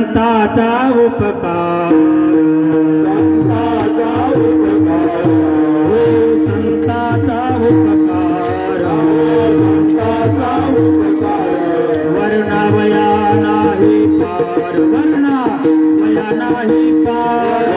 संताचा उपकार संताचा उपकार वर्णावया नाही पार वर्णावया नाही पार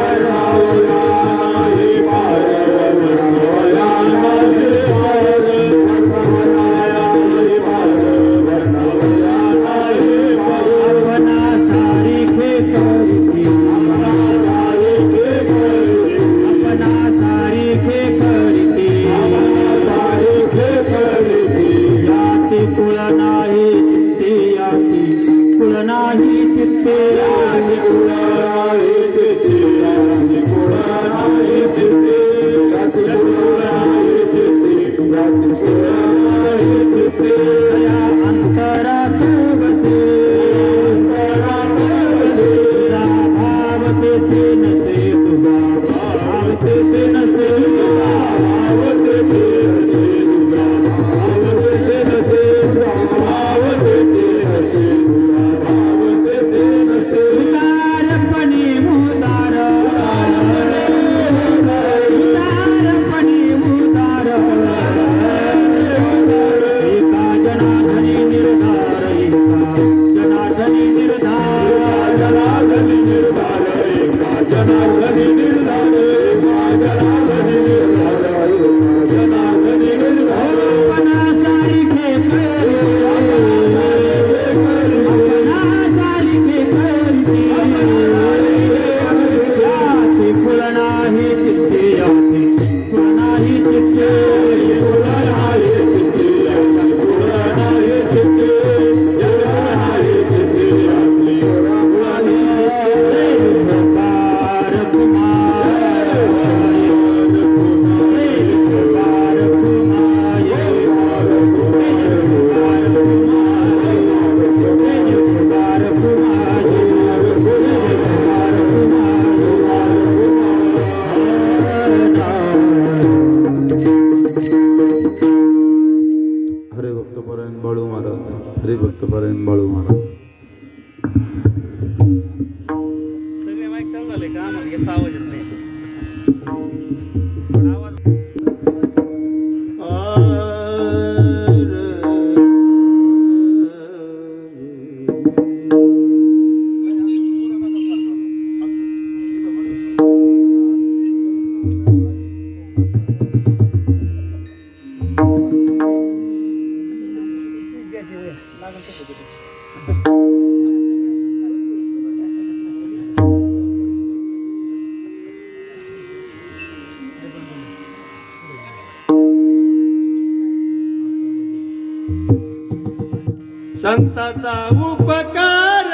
संताचा उपकार संताचा उपकार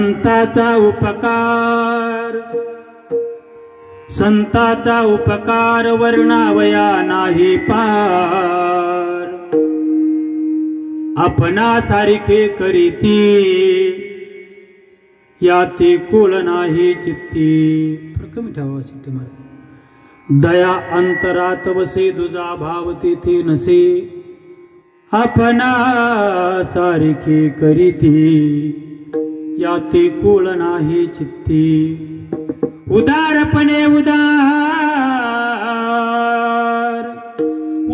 संताचा उपकार, संताचा उपकार वर्णावया नाही पार. आपणा सारखे करीती याती कुळ नाही चित्ती. कमी ठेवा सिद्ध महाराज. दया अंतरात वसे दुजा भाव तेथे नसे. आपणा सारखे करीती याती कुळ नाही चित्ती. उदारपणे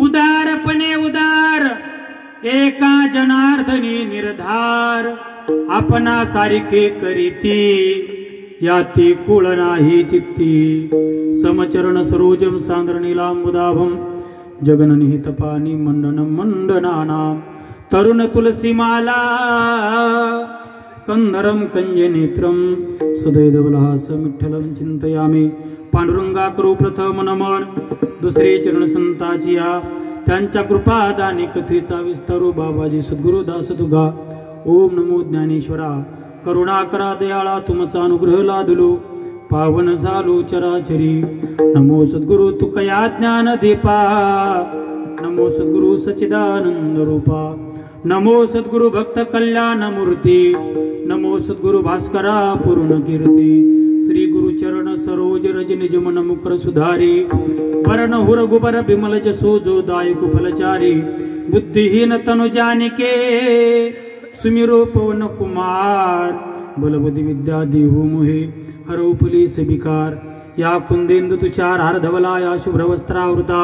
उदारपणे उदार एका जनार्दनी निर्धार. आपणा सारखे करीती याती कुळ नाही चित्ती. समचरण सरोजम सांद्रणीलांबुदाभम जगननिहित पाणी मंडनम मंडनानाम. तरुण तुलसीमाला कंधरम कंजनेत्रम सदैवलहासं विठ्ठलं चिंतयामि. पांडुरंगा करू प्रथम नमन, दुसरे चरण संताचिया. त्यांच्या कृपादानी कथेचा विस्तारू बाबाजी सद्गुरु दास तुगा. ओम नमो ज्ञानेश्वरा. करुणा करा दयाळा तुमचा अनुग्रह लादलो. पावन झालो चराचरी. नमो सद्गुरु तुकया ज्ञान दीपा. नमो सद्गुरु सच्चिदानंद रूपा. नमो सद्गुरु भक्त कल्याण मूर्ती. नमो सद्गुरु भास्करा पूर्ण कीर्ती. श्री गुरु चरण सरोज रज निज मन मुकर सुधारी. वरण हुर गुबर बिमल जसो जो दायक फलचारी. बुद्धिहीन तनु जानिके सुमिरो पवन कुमार. बलबुद्धि विद्या देहु मोहे हरौ पुलिस विकार. या कुंदेंदु तुषार हार धवला या शुभ्र वस्त्रावृता.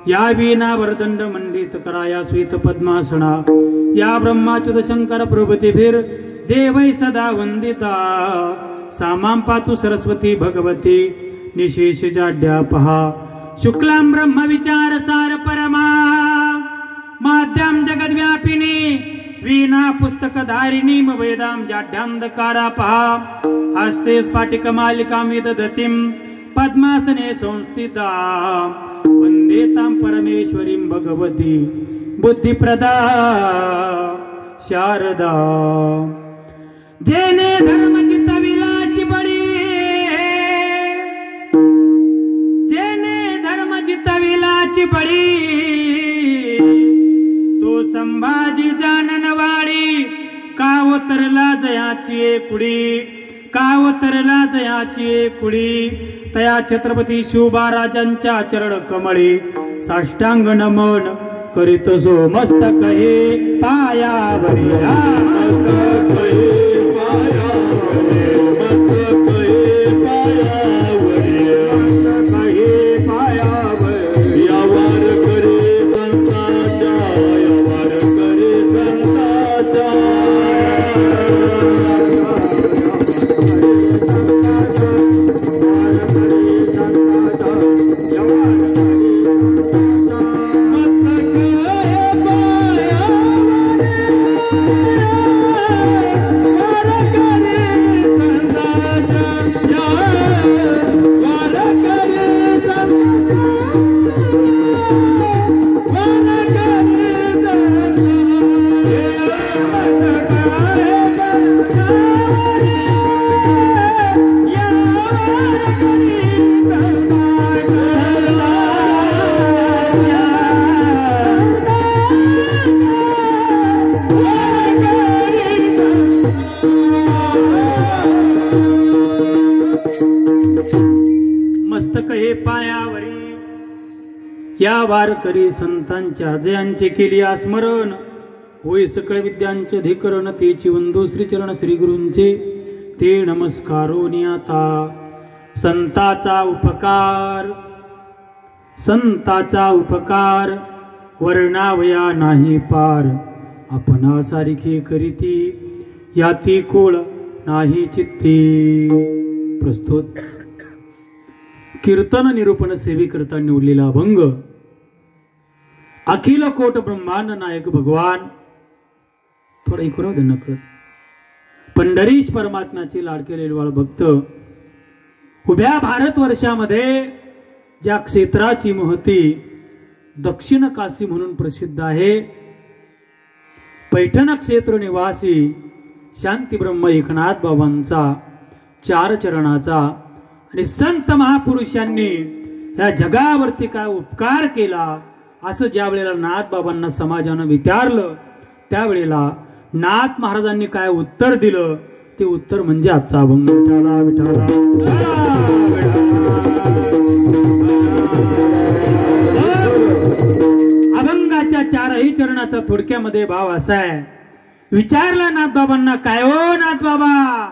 या वीणा वरदंड मंडित करा या श्वेत पद्मासना. या ब्रह्माच्युत शंकर प्रभृतिभिर देवै सदा वंदिता. सामां पातु सरस्वती भगवती निशेष जाड्या पहा. शुक्लां ब्रह्म विचार सार परमा. माध्यम जगद्व्यापिनी वीणा पुस्तक धारिणी वेदां जाड्यांधकारा पहा. हस्ते स्फाटिक मालिकां विदधतीं पद्मासने संस्थिता. वंदेतां परमेश्वरीं भगवती बुद्धिप्रदा शारदा. जेने धर्म चितविलाची बळी. जेने धर्म चितविलाची बळी. तो संभाजी जाननवाडी. कावतरला जयाची कुडी. कावतरला जयाची कुडी. तया छत्रपती शिवबाराजांच्या चरण कमळी साष्टांग नमन करीत सो मस्तक हे पायावरी. या वारकरी संतांच्या जयांचे केली स्मरण. होय सकळ विद्यांचे धिकरण तेची वंदो श्रीचरण श्री गुरूंचे ते नमस्कारो नियाता. संताचा उपकार, संताचा उपकार वर्णावया नाही पार. आपणा सारखे करीती याती कुळ नाही चित्ती. प्रस्तुत कीर्तन निरूपण सेवेकरता निवडलेला अभंग. अखिल कोट ब्रह्मांड नायक भगवान. थोडा इकडं दे नकळत. पंढरीश परमात्म्याचे लाडके लेलवाळ भक्त. उभ्या भारतवर्षामध्ये ज्या क्षेत्राची महती दक्षिण काशी म्हणून प्रसिद्ध आहे. पैठण क्षेत्र निवासी शांती ब्रह्म एकनाथ बाबांचा 4 चरणाचा आणि संत महापुरुषांनी या जगावरती काय उपकार केला असं ज्या वेळेला नाथ बाबांना समाजानं विचारलं त्यावेळेला नाथ महाराजांनी काय उत्तर दिलं ते उत्तर म्हणजे आजचा अभंग. विठाला विठाला अभंगाच्या 4ही चरणाचा थोडक्यामध्ये भाव असा आहे. विचारला नाथ बाबांना, काय हो नाथ बाबा,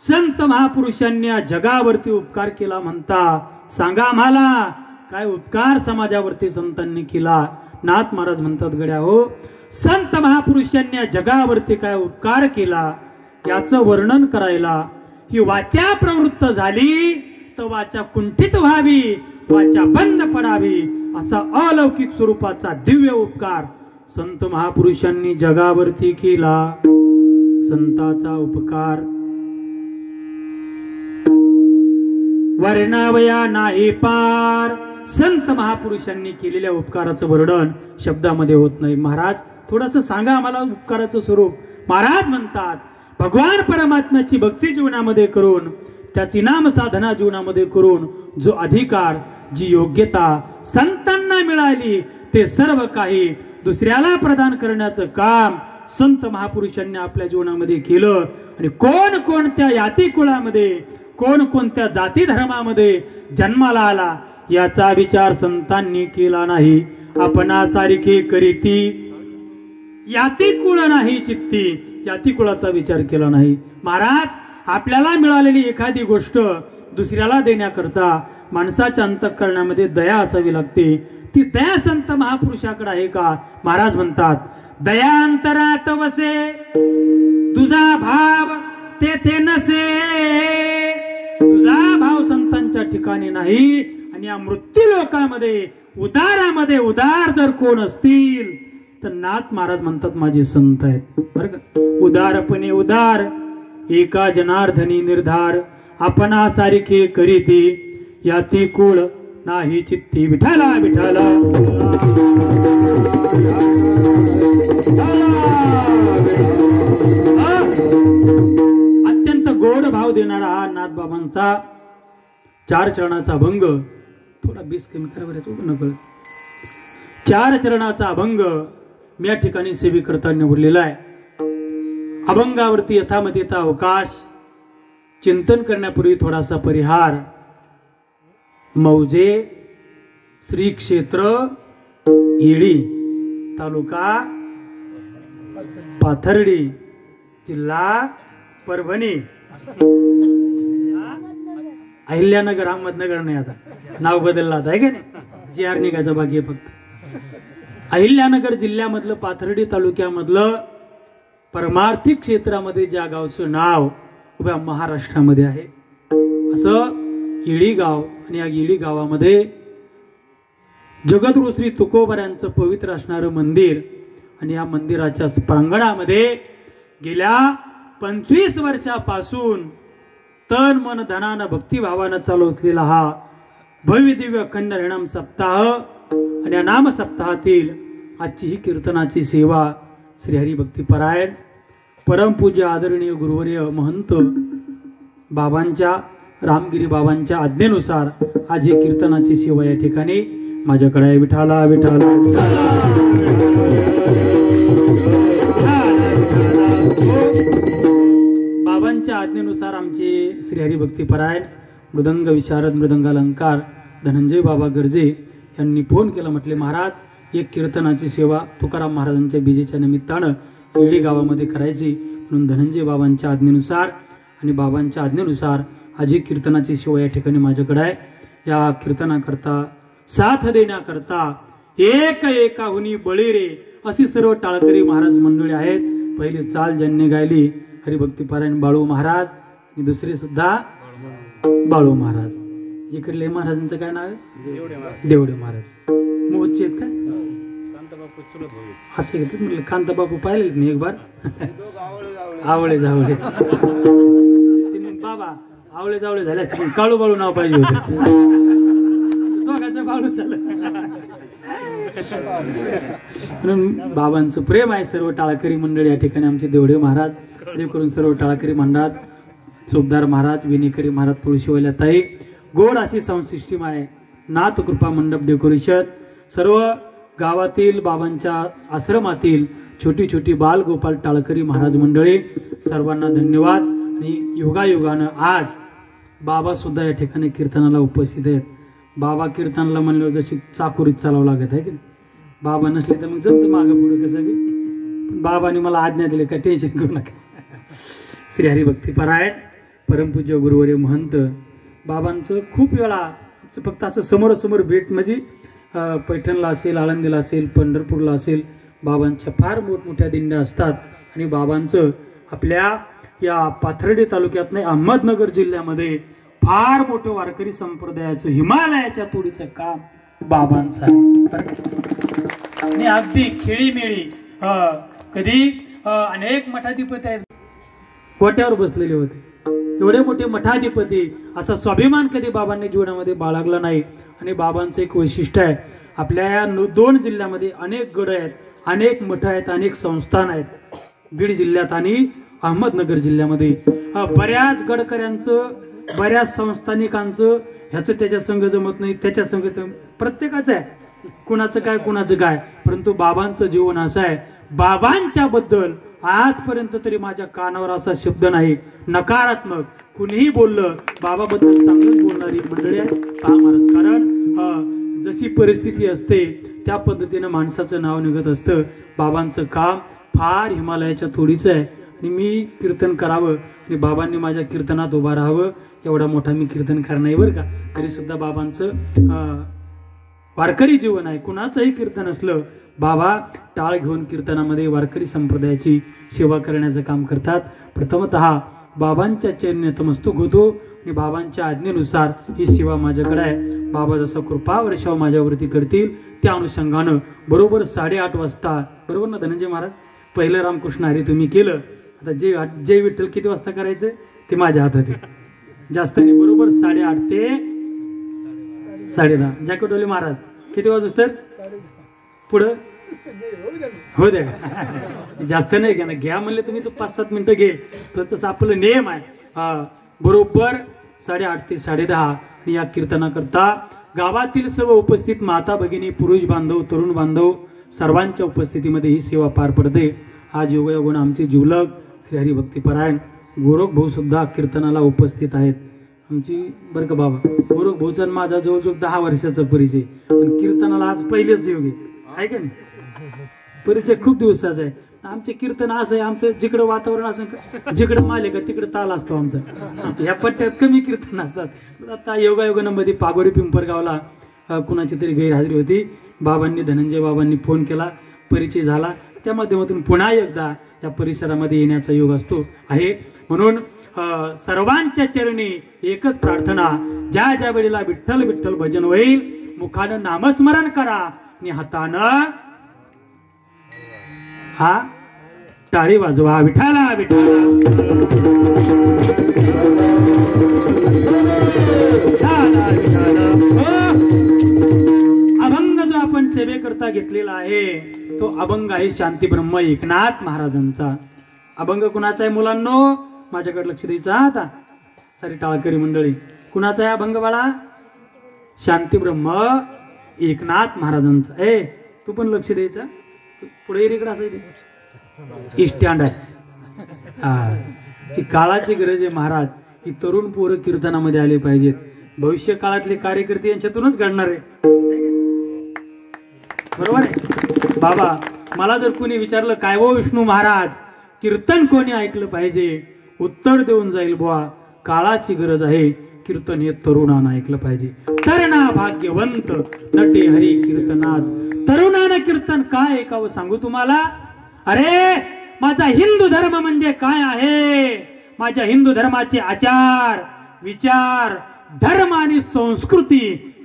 संत महापुरुषांनी जगावरती उपकार केला म्हणता, सांगा आम्हाला काय उपकार समाजावरती संतांनी केला. नाथ महाराज म्हणतात, गड्या हो, संत महापुरुषांनी जगावरती काय उपकार केला याचं वर्णन करायला ही वाचा प्रवृत्त झाली तर वाचा कुंठित व्हावी, वाचा बंद पडावी असा अलौकिक स्वरूपाचा दिव्य उपकार संत महापुरुषांनी जगावरती केला. संताचा उपकार वर्णावया नाही पार. संत महापुरुषांनी केलेल्या उपकाराचं वर्णन शब्दामध्ये होत नाही. महाराज थोडंसं सांगा आम्हाला उपकाराचं स्वरूप. महाराज म्हणतात, भगवान परमात्म्याची भक्ती जीवनामध्ये करून, त्याची नाम साधना जीवनामध्ये करून जो अधिकार, जी योग्यता संतांना मिळाली ते सर्व काही दुसऱ्याला प्रदान करण्याचं काम संत महापुरुषांनी आपल्या जीवनामध्ये केलं. आणि कोण कोणत्या याती कुळामध्ये, कोण कोणत्या जाती धर्मामध्ये जन्माला आला याचा विचार संतांनी केला नाही. आपणासारखी करीती याती कुळ नाही चित्ती, याती कुळाचा विचार केला नाही. महाराज आपल्याला मिळालेली एखादी गोष्ट दुसऱ्याला देण्याकरता माणसाच्या अंतःकरणामध्ये दया असावी लागते. ती दया संत महापुरुषाकडे आहे का? महाराज म्हणतात, दया अंतरात वसे, तुझा भाव तेथे नसे. तुझा भाव संतांच्या ठिकाणी नाही. आणि या मृत्यू लोकांमध्ये उदारामध्ये उदार जर कोण असतील तर नाथ महाराज म्हणतात माझे संत आहेत. बरं का? उदारपणे उदार, एका जनार्दनी निर्धार, आपणासारखे करीती याती कुळ नाही चित्ती. विठाला विठाला अत्यंत गोड भाव देणारा हा नाथ बाबांचा 4 चरणाचा अभंग. थोडा बेस कमी करा, 4 चरणाचा अभंग मी या ठिकाणी सेवी करता निवडलेला आहे. अभंगावरती यथामतीचा अवकाश, चिंतन करण्यापूर्वी थोडासा परिहार. मौजे श्री क्षेत्र येळी, तालुका पाथर्डी, जिल्हा परभणी, अहिल्यानगर, अहमदनगर नाही, आता नाव बदललं आता आहे का नाही, जी आर निघायचं बाकी आहे फक्त. अहिल्यानगर जिल्ह्यामधलं पाथर्डी तालुक्यामधलं परमार्थिक क्षेत्रामध्ये ज्या गावचं नाव उभ्या महाराष्ट्रामध्ये आहे असं येळी गाव. आणि या येळी गावामध्ये जगद्गुरु श्री तुकोबारायांचं पवित्र असणारं मंदिर. आणि या मंदिराच्या प्रांगणामध्ये गेल्या 25 वर्षापासून तन मन धनानं भक्तिभावानं चालू असलेला हा भव्य दिव्य अखंड हरिनाम सप्ताह. आणि या नाम सप्ताहातील आजची ही कीर्तनाची सेवा श्री हरिभक्तीपरायण परमपूज्य आदरणीय गुरुवर्य महंत बाबांच्या, रामगिरी बाबांच्या आज्ञेनुसार आज ही कीर्तनाची सेवा या ठिकाणी माझ्याकडे आहे. विठाला विठाला बाबांच्या आज्ञेनुसार आमचे श्री हरिभक्तीपरायण मृदंग विशारद मृदंगालंकार धनंजय बाबा गर्जे यांनी फोन केला. म्हटले, महाराज एक कीर्तनाची सेवा तुकाराम महाराजांच्या बीजेच्या निमित्तानं येळी गावामध्ये करायची. म्हणून धनंजय बाबांच्या आज्ञेनुसार आणि बाबांच्या आज्ञेनुसार आज ही कीर्तनाची सेवा या ठिकाणी माझ्याकडे आहे. या कीर्तनाकरता साथ देण्याकरता एक एकाहुनी बळी रे अशी सर्व टाळकरी महाराज मंडळी आहेत. पहिली चाल ज्यांनी गायली हरिभक्तीपरायण बाळू महाराज, आणि दुसरे सुद्धा बाळू महाराज. इकडले महाराजांचं काय नाव आहे? देवडे महाराज. मोहचे आहेत काय? असे घेतात म्हटलं. कांताबापू पाहिले मी एक बार. आवळे जावळे बाबा, आवळे जावळे झाले, काळू बाळू नाव पाहिजे होते. दोघांचं बाळू चालत. म्हणून बाबांचं प्रेम आहे. सर्व टाळकरी मंडळी या ठिकाणी आमचे देवडे महाराज करून सर्व टाळकरी मंडळात चोपदार महाराज, विनेकरी महाराज, तुळशीवाल्या ताई, गोड अशी साऊंड सिस्टीम आहे, नाथ कृपा मंडप डेकोरेशन, सर्व गावातील बाबांच्या आश्रमातील छोटी छोटी बाल गोपाल टाळकरी महाराज मंडळी, सर्वांना धन्यवाद. आणि योगायोगानं आज बाबा सुद्धा या ठिकाणी कीर्तनाला उपस्थित आहेत. बाबा कीर्तनाला म्हणलं जशी चाकोरीत चालावं लागत आहे की बाबा नसले तर मग जमतं मागं पुढं कसं बी. बाबाने मला आज्ञा दिली, काय टेन्शन करू नका. श्री हरिभक्तीपरायण परमपूज्य गुरुवर्य महंत बाबांचं खूप वेळा फक्त असं समोरासमोर भेट म्हणजे पैठणला असेल, आळंदीला असेल, पंढरपूरला असेल, बाबांच्या फार मोठमोठ्या दिंड्या असतात. आणि बाबांचं आपल्या या पाथर्डी तालुक्यात नाही, अहमदनगर जिल्ह्यामध्ये फार मोठं वारकरी संप्रदायाचं हिमालयाच्या तोडीचं काम बाबांचं आहे. आणि अगदी खेळीमेळी कधी अनेक मठाधिपती आहेत गोट्यावर बसलेले होते, एवढे मोठे मठाधिपती, असा स्वाभिमान कधी बाबांनी जीवनामध्ये बाळगला नाही. आणि बाबांचं एक वैशिष्ट्य आहे, आपल्या या 2 जिल्ह्यामध्ये अनेक गड आहेत, अनेक मठ आहेत, अनेक संस्थान आहेत. बीड जिल्ह्यात आणि अहमदनगर जिल्ह्यामध्ये बऱ्याच गडकऱ्यांचं, बऱ्याच संस्थानिकांचं ह्याचं त्याच्या संघ जमत नाही, त्याच्या संघ प्रत्येकाचं आहे, कुणाचं काय कुणाचं काय. परंतु बाबांचं जीवन असं आहे, बाबांच्या बद्दल आजपर्यंत तरी माझ्या कानावर असा शब्द नाही नकारात्मक. कुणीही बोललं बाबाबद्दल चांगलंच बोलणारी मंडळी आहे का महाराज. कारण जशी परिस्थिती असते त्या पद्धतीनं माणसाचं नाव निघत असतं. बाबांचं काम फार हिमालयाच्या तोडीचं आहे. आणि मी कीर्तन करावं आणि बाबांनी माझ्या कीर्तनात उभा राहावं, एवढा मोठा मी कीर्तनकार नाही बरं का. तरी सुद्धा बाबांचं वारकरी जीवन आहे. कुणाचंही कीर्तन असलं बाबा टाळ घेऊन कीर्तनामध्ये वारकरी संप्रदायाची सेवा करण्याचं काम करतात. प्रथमतः बाबांच्या चरणी नतमस्तक होतो आणि बाबांच्या आज्ञेनुसार ही सेवा माझ्याकडे आहे. बाबा जसा कृपा वर्षाव माझ्यावरती करतील त्या अनुषंगानं बरोबर 8:30 वाजता, बरोबर ना धनंजय महाराज, पहिलं रामकृष्ण हरी तुम्ही केलं, आता जय विठ्ठल किती वाजता करायचं ते माझ्या हातात आहे, जास्त नाही, बरोबर 8:30 ते 10:30. जॅकेटोली महाराज किती वाजता तर पुढं हो द्या, जास्त नाही घ्या ना, घ्या म्हणले तुम्ही तर 5-7 मिनिटं घेईल, तर तसं आपलं नियम आहे. बरोबर 8:30 ते 10:30 या कीर्तनाकरता गावातील सर्व उपस्थित माता भगिनी, पुरुष बांधव, तरुण बांधव सर्वांच्या उपस्थितीमध्ये ही सेवा पार पडते. आज योगायोगान आमचे जीवलग श्री हरिभक्तीपरायण गोरख भाऊ सुद्धा कीर्तनाला उपस्थित आहेत. आमची बरं का बाबा, गोरख भाऊचा माझा जवळजवळ 10 वर्षाचा परिचय, पण कीर्तनाला आज पहिलेच योग आहे का नाही, परिचय खूप दिवसाचा आहे. आमचे कीर्तन असं आहे, आमचं जिकडं वातावरण असं, जिकडं माले का तिकडं ताल असतो आमचा. ह्या पट्ट्यात कमी कीर्तन असतात. आता योगायोगामध्ये पागोरी पिंपरगावला कुणाची तरी गैरहजेरी होती. बाबांनी, धनंजय बाबांनी फोन केला, परिचय झाला, त्या माध्यमातून पुन्हा एकदा या परिसरामध्ये येण्याचा योग असतो आहे. म्हणून सर्वांच्या चरणी एकच प्रार्थना, ज्या ज्या वेळेला विठ्ठल विठ्ठल भजन होईल मुखानं नामस्मरण करा आणि हातानं हा टाळी वाजवा, विठाला विठाला. अभंग जो आपण सेवेकरता घेतलेला आहे तो अभंग आहे शांती ब्रह्म एकनाथ महाराजांचा. अभंग कुणाचा आहे मुलांनो, माझ्याकडे लक्ष द्यायचं. आता सारी टाळकरी मंडळी, कुणाचा आहे अभंग बाळा? शांती ब्रह्म एकनाथ महाराजांचा. ए तू पण लक्ष द्यायचं, पुढे इकडे असं स्टँड आहे. काळाची गरज आहे महाराज, की तरुण पोरं कीर्तनामध्ये आले पाहिजेत. भविष्य काळातले कार्यकर्ते यांच्यातूनच घडणार आहे, बरोबर आहे बाबा. मला जर कोणी विचारलं काय वो विष्णू महाराज कीर्तन कोणी ऐकलं पाहिजे, उत्तर देऊन जाईल बुवा काळाची गरज आहे, कीर्तन हे तरुणानं ऐकलं पाहिजे. तरणा भाग्यवंत नटे हरी कीर्तनात. तरुणानं कीर्तन काय ऐकावं सांगू तुम्हाला. अरे माझा हिंदू धर्म म्हणजे काय आहे, माझ्या हिंदू धर्माचे आचार विचार धर्म आणि संस्कृती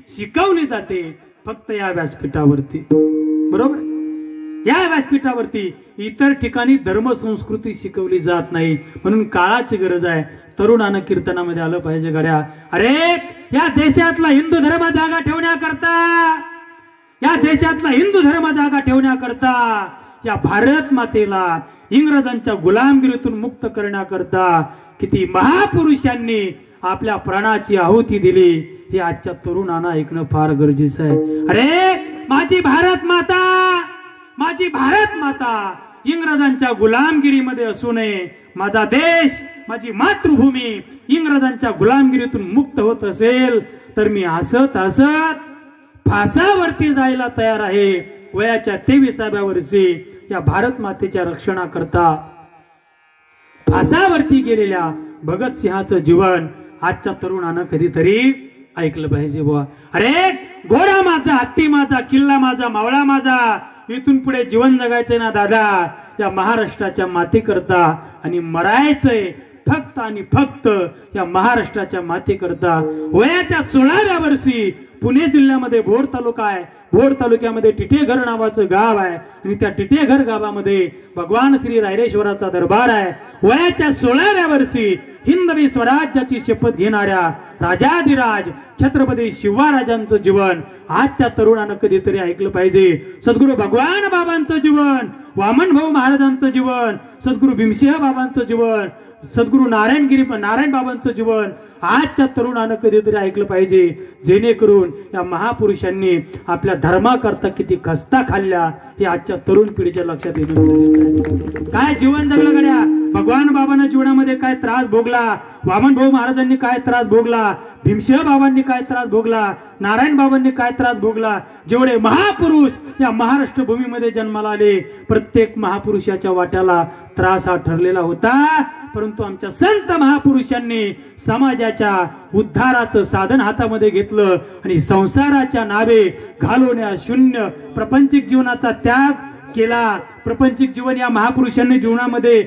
शिकवली जाते फक्त या व्यासपीठावरती, बरोबर. या व्यासपीठावरती इतर ठिकाणी धर्म संस्कृती शिकवली जात नाही. म्हणून काळाची गरज आहे, तरुणानं कीर्तनामध्ये आलं पाहिजे गड्या. अरे या देशातला हिंदू धर्म जागा ठेवण्याकरता, या देशातला हिंदू धर्म जागा ठेवण्याकरता, या भारत मातेला इंग्रजांच्या गुलामगिरीतून मुक्त करण्याकरता किती महापुरुषांनी आपल्या प्राणाची आहुती दिली हे आजच्या तरुणांना ऐकणं फार गरजेचं आहे. अरे माझी भारत माता इंग्रजांच्या गुलामगिरीमध्ये असू नये. माझा देश, माझी मातृभूमी इंग्रजांच्या गुलामगिरीतून मुक्त होत असेल तर मी हसत फासावरती जायला तयार आहे. वयाच्या 23व्या वर्षी या भारत मातेच्या रक्षणाकरता फासावरती गेलेल्या भगतसिंहाचं जीवन आजच्या तरुणानं कधीतरी ऐकलं पाहिजे बुवा. अरे घोडा माझा, हत्ती माझा, किल्ला माझा, मावळा माझा, इथून पुढे जीवन जगायचंय ना दादा या महाराष्ट्राच्या मातीकरता आणि मरायचंय फक्त आणि फक्त या महाराष्ट्राच्या मातीकरता. वयाच्या 16व्या वर्षी पुणे जिल्ह्यामध्ये भोर तालुका आहे. भोर तालुक्यामध्ये टिटेघर नावाचं गाव आहे आणि त्या टिटेघर गावामध्ये भगवान श्री रायरेश्वराचा दरबार आहे. वयाच्या 16व्या वर्षी हिंदवी स्वराज्याची शपथ घेणाऱ्या राजाधिराज छत्रपती शिवराजांचं जीवन आजच्या तरुणानं कधीतरी ऐकलं पाहिजे. सद्गुरू भगवान बाबांचं जीवन, वामन भाऊ महाराजांचं जीवन, सद्गुरू भीमसिंह बाबांचं जीवन, सद्गुरू नारायण बाबांचं जीवन आजच्या तरुणानं कधीतरी ऐकलं पाहिजे. जेणेकरून या महापुरुषांनी आपल्या धर्माकरता किती खस्ता खाल्ल्या हे आजच्या तरुण पिढीच्या लक्षात येणं गरजेचं आहे. काय जीवन जगलं गड्या. भगवान बाबांना जीवनामध्ये काय त्रास भोगला, वामन भाऊ महाराजांनी काय त्रास भोगला, भीमसिंह बाबांनी काय त्रास भोगला, नारायण बाबांनी काय त्रास भोगला. जेवढे महापुरुष या महाराष्ट्र भूमीमध्ये जन्माला आले प्रत्येक महापुरुषाच्या वाट्याला त्रास हा ठरलेला होता. परंतु आमच्या संत महापुरुषांनी समाजाच्या उद्धाराचं साधन हातामध्ये घेतलं आणि संसाराच्या नावे घालवण्या शून्य प्रपंचिक जीवनाचा त्याग केला. प्रपंचिक जीवन या महापुरुषांनी जीवनामध्ये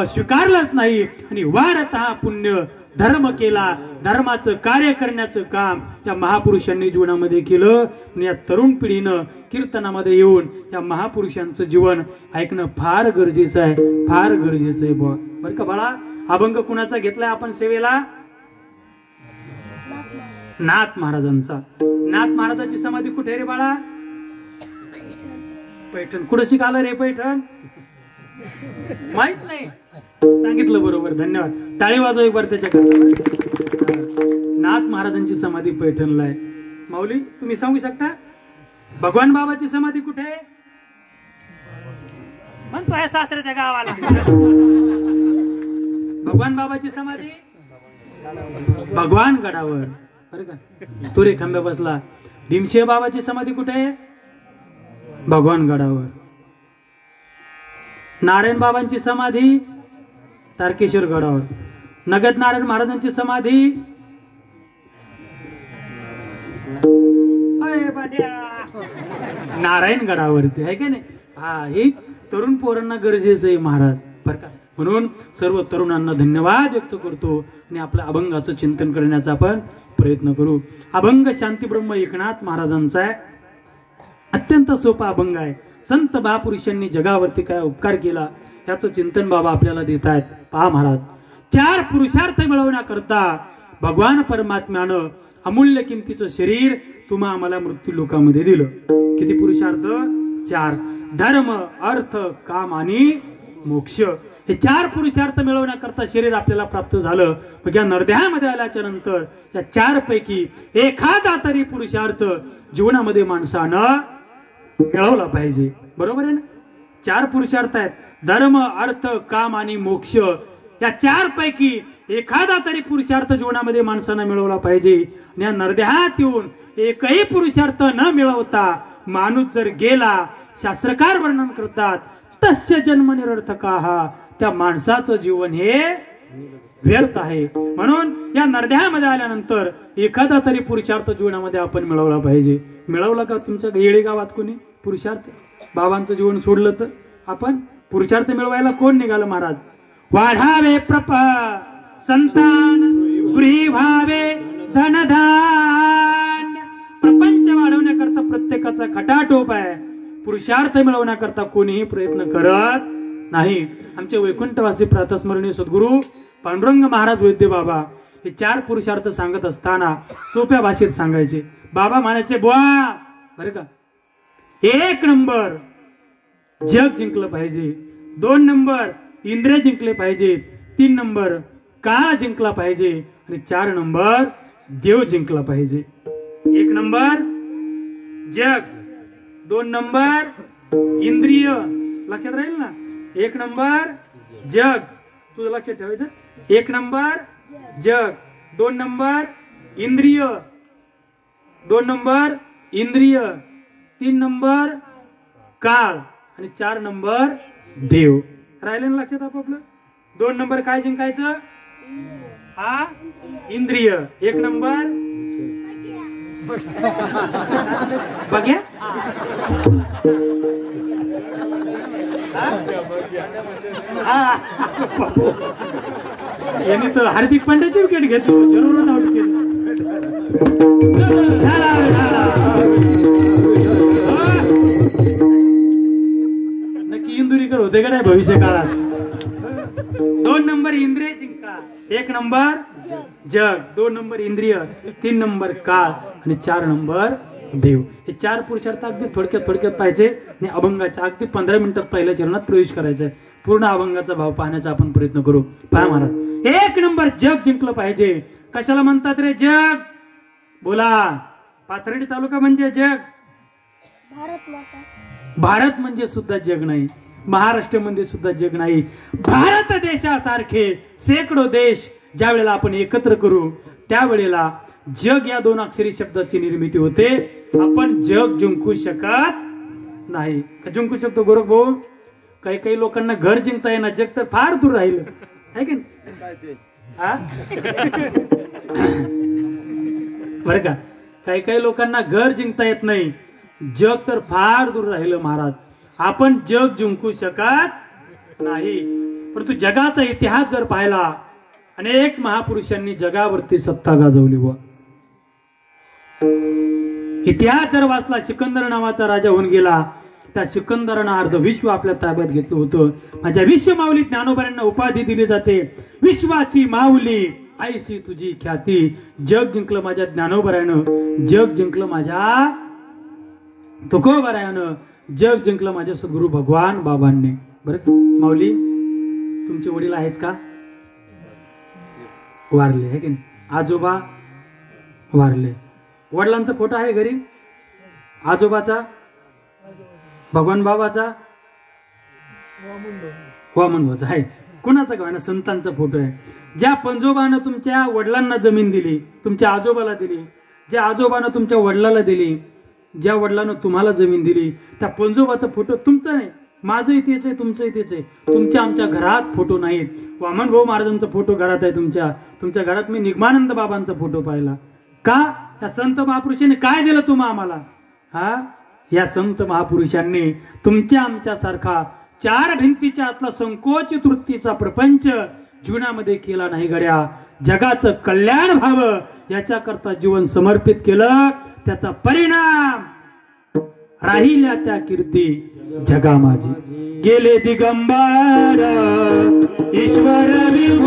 स्वीकारलंच नाही आणि वाढता पुण्य धर्म केला. धर्माचं कार्य करण्याचं काम या महापुरुषांनी जीवनामध्ये केलं. आणि या तरुण पिढीनं कीर्तनामध्ये येऊन या महापुरुषांचं जीवन ऐकणं फार गरजेचं आहे, फार गरजेचं आहे. बरं का बाळा, अभंग कुणाचा घेतलाय आपण सेवेला? नाथ महाराजांचा. नाथ महाराजांची समाधी कुठे रे बाळा? पैठण. कुठं शिकालं रे पैठण? माहित नाही, सांगितलं बरोबर, धन्यवाद. टाळी वाजव एक बार त्याच्याकडे. नाथ महाराजांची समाधी पैठणला आहे. माऊली तुम्ही सांगू शकता भगवान बाबाची समाधी कुठे? म्हणतो आहे सासऱ्याच्या गावाला. भगवान बाबाची समाधी भगवान गडावर, बरं का, तुरे खांब्या बसला. भीमसिंह बाबाची समाधी कुठे? भगवान गडावर. नारायण बाबांची समाधी तारकेश्वर गडावर. नगद नारायण महाराजांची समाधी नारायण गडावरती आहे का नाही? हा, हे तरुण पोरांना गरजेचं आहे महाराज, बरं का. म्हणून सर्व तरुणांना धन्यवाद व्यक्त करतो आणि आपल्या अभंगाचं चिंतन करण्याचा आपण प्रयत्न करू. अभंग शांती ब्रह्म एकनाथ महाराजांचा आहे. अत्यंत सोपा अभंग आहे. संत महापुरुषांनी जगावरती काय उपकार केला याचं चिंतन बाबा आपल्याला देत आहेत. पहा महाराज, 4 पुरुषार्थ मिळवण्याकरता भगवान परमात्म्यानं अमूल्य किमतीचं शरीर तुम्हा आम्हाला मृत्यू लोकामध्ये दिलं. किती पुरुषार्थ? 4. धर्म, अर्थ, काम आणि मोक्ष. हे 4 पुरुषार्थ मिळवण्याकरता शरीर आपल्याला प्राप्त झालं. मग या नरदेहामध्ये आल्याच्या नंतर या 4 पैकी एखादा तरी पुरुषार्थ जीवनामध्ये माणसानं मिळवला पाहिजे. बरोबर आहे ना? 4 पुरुषार्थ आहेत. धर्म, अर्थ, काम आणि मोक्ष. या 4 पैकी एखादा तरी पुरुषार्थ जीवनामध्ये माणसानं मिळवला पाहिजे. आणि या नरदेहात येऊन एकही पुरुषार्थ न मिळवता माणूस जर गेला, शास्त्रकार वर्णन करतात तस्य जन्म निरर्थकाः, त्या माणसाचं जीवन हे व्यर्थ आहे. म्हणून या नरदेहामध्ये आल्यानंतर एखादा तरी पुरुषार्थ जीवनामध्ये आपण मिळवला पाहिजे. मिळवला का तुमच्या येळे गावात कोणी पुरुषार्थ? बाबांचं जीवन सोडलं तर आपण पुरुषार्थ मिळवायला कोण निघालं महाराज? वाढावे संतान, गृही व्हावे धनधान्य. प्रपंच वाढवण्याकरता प्रत्येकाचा खटाटोप आहे. पुरुषार्थ मिळवण्याकरता कोणीही प्रयत्न करत नाही. आमचे वैकुंठवासी प्रातस्मरणीय सद्गुरू पांडुरंग महाराज वैद्य बाबा हे 4 पुरुषार्थ सांगत असताना सोप्या भाषेत सांगायचे. बाबा म्हणायचे, बुवा बरं का, 1 नंबर जग जिंकलं पाहिजे. 2 नंबर इंद्रिय जिंकले पाहिजेत, 3 नंबर काळ जिंकला पाहिजे आणि 4 नंबर देव जिंकला पाहिजे. 1 नंबर जग, 2 नंबर इंद्रिय, लक्षात राहील ना. 1 नंबर जग, तुझं लक्षात ठेवायचं. 1 नंबर जग, 2 नंबर इंद्रिय, 2 नंबर इंद्रिय, 3 नंबर काळ आणि 4 नंबर देव. राहिले ना लक्षात आपापलं. 2 नंबर काय जिंकायचं? हा इंद्रिय. 1 नंबर बघ्या, यांनी तर हार्दिक पांड्याची विकेट घेतली, जरूर आउट केलं. नक्की इंदुरीकर होते का नाही भविष्य काळात. 2 नंबर इंद्रिय जिंका, 1 नंबर जग, 2 नंबर इंद्रिय, 3 नंबर काळ आणि 4 नंबर देव. हे 4 पुरुषार्थ अगदी थोडक्यात पाहिजे आणि अभंगाच्या अगदी 15 मिनिटात पहिल्या चरणात प्रवेश करायचा आहे. पूर्ण अभंगाचा भाव पाहण्याचा आपण प्रयत्न करू. पहा महाराज, 1 नंबर जग जिंकलं पाहिजे. कशाला म्हणतात रे जग? बोला. पाथर्डी तालुका म्हणजे जग. भारत म्हणजे सुद्धा जग नाही, महाराष्ट्र म्हणजे सुद्धा जग नाही. भारत देशासारखे शेकडो देश ज्या वेळेला आपण एकत्र करू त्यावेळेला जग या 2 अक्षरी शब्दाची निर्मिती होते. आपण जग जिंकू शकत नाही. का जिंकू शकतो गोरख भाऊ? काही लोकांना घर जिंकता येणार, जग तर फार दूर राहिलं आहे की नाही? बरं का, काही लोकांना घर जिंकता येत नाही, जग तर फार दूर राहिलं महाराज. आपण जग जिंकू शकत नाही. परंतु जगाचा इतिहास जर पाहिला, अनेक महापुरुषांनी जगावरती सत्ता गाजवली. व इतिहास जर वाचला, सिकंदर नावाचा राजा होऊन गेला, त्या सिकंदरानं अर्ध विश्व आपल्या ताब्यात घेतलं होतं. माझ्या विश्व माऊली ज्ञानोबांना उपाधी दिली जाते, विश्वाची माऊली ऐशी तुझी ख्याती. जग जिंकलं माझ्या ज्ञानोबरायानं, जग जिंकलं माझ्या तुकोबरायानं, जग जिंकलं माझ्या सद्गुरु भगवान बाबांनी. बरं माऊली, तुमचे वडील आहेत का? वारले आहे की नाही? आजोबा वारले. वडिलांचा फोटो आहे घरी? आजोबाचा, भगवान बाबाचा, वामन भाऊचा आहे. कुणाचा का संतांचा फोटो आहे. ज्या पंजोबानं तुमच्या वडिलांना जमीन दिली, तुमच्या आजोबाला दिली, ज्या आजोबानं तुमच्या वडिलाला दिली, ज्या वडिलांना तुम्हाला जमीन दिली, त्या पंजोबाचा फोटो तुमचा नाही, माझं इथेच आहे, तुमचं इथेच आहे. तुमच्या आमच्या घरात फोटो नाहीत. वामन भाऊ महाराजांचा फोटो घरात आहे तुमच्या घरात. मी निगमानंद बाबांचा फोटो पाहिला. का? त्या संत महापुरुषांनी काय दिलं तुम्हा आम्हाला? हा, या संत महापुरुषांनी तुमच्या आमच्या सारखा 4 भिंतीच्या आतला संकोचित वृत्तीचा प्रपंच जीवनामध्ये केला नाही गड्या. जगाचं कल्याण व्हावं याच्याकरता जीवन समर्पित केलं. त्याचा परिणाम राहिल्या त्या कीर्ती जगा माझी. गेले दिगंबर ईश्वर विभो,